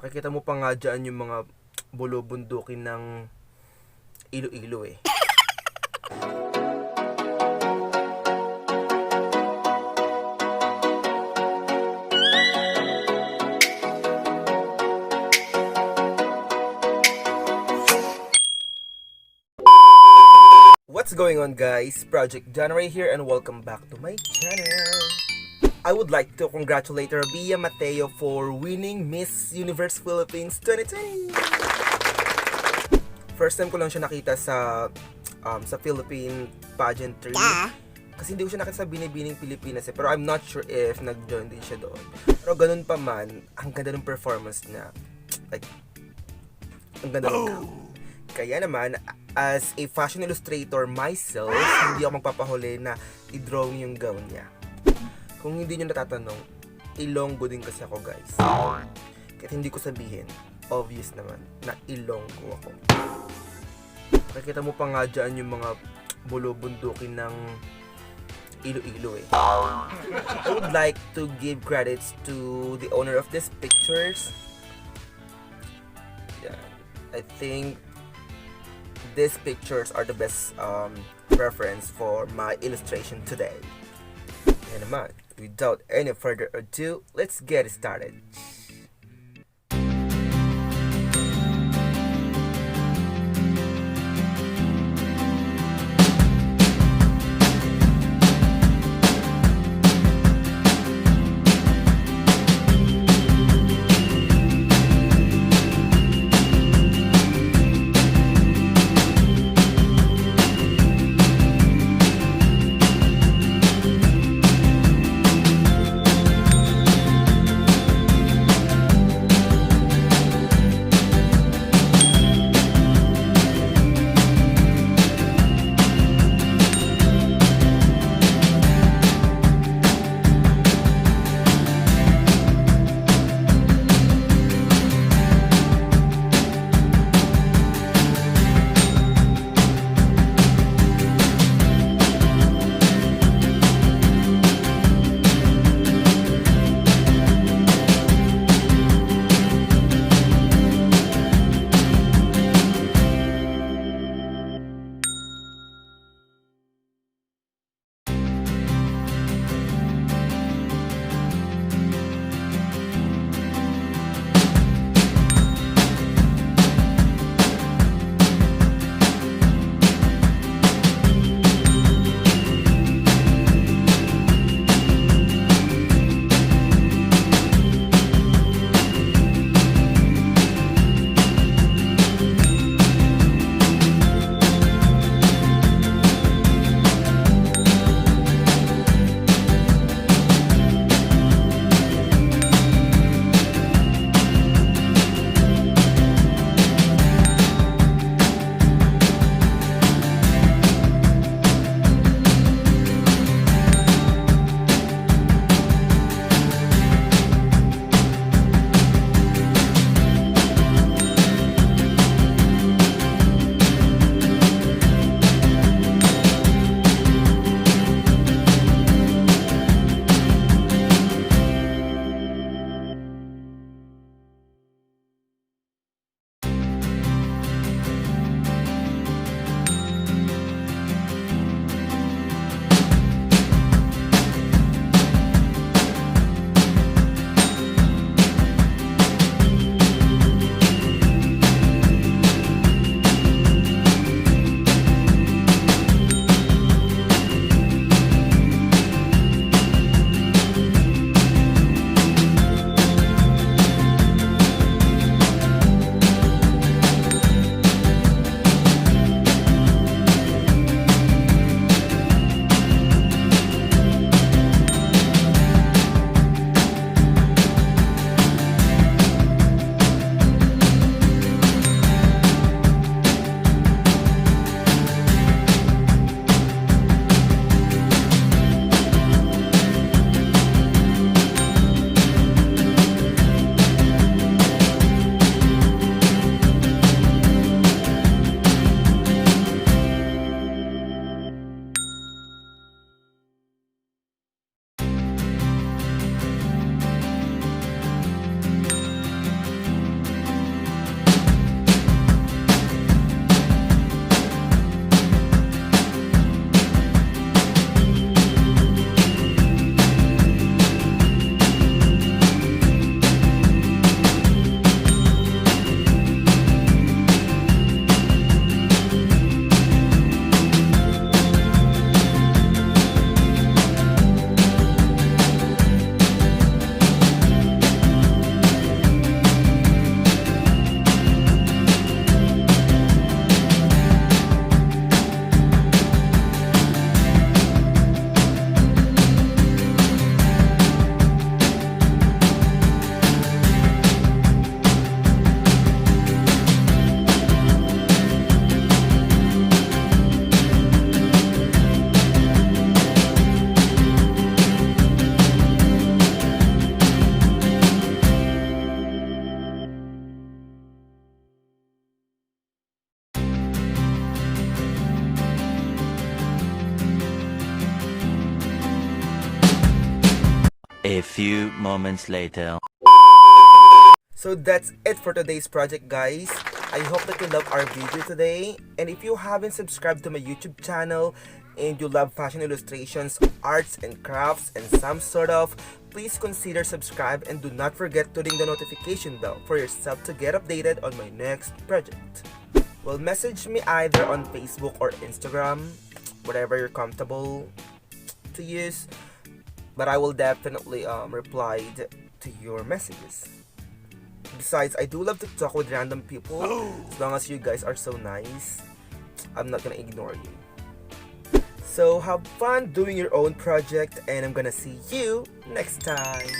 Makikita mo pa nga dyan yung mga bulubundukin ng IloIlo eh. What's going on guys? ProjectJohnRey here and welcome back to my channel. I would like to congratulate Rabiya Mateo for winning Miss Universe Philippines 2020. First time ko lang siya nakita sa Philippine pageantry. Kasi hindi ko siya nakita sa Binibining Pilipinas eh. Pero I'm not sure if nag-join din siya doon. Pero ganun pa man, ang ganda ng performance niya. Like, ang ganda ng gown. Kaya naman, as a fashion illustrator myself, hindi ako magpapahuli na i-drawing yung gown niya. Kung hindi nyo natatanong, ilonggo din kasi ako guys. Kahit hindi ko sabihin, obvious naman na ilonggo ako. Nakikita mo pa nga dyan yung mga bulubundukin ng IloIlo eh. I would like to give credits to the owner of these pictures. Yeah, I think these pictures are the best reference for my illustration today. Yan naman, without any further ado, let's get started. A few moments later. So that's it for today's project, guys. I hope that you love our video today. And if you haven't subscribed to my YouTube channel and you love fashion illustrations, arts and crafts, and some sort of, please consider subscribe and do not forget to ring the notification bell for yourself to get updated on my next project. Well, message me either on Facebook or Instagram, whatever you're comfortable to use. But I will definitely reply to your messages. Besides, I do love to talk with random people. As long as you guys are so nice, I'm not gonna ignore you. So have fun doing your own project, and I'm gonna see you next time.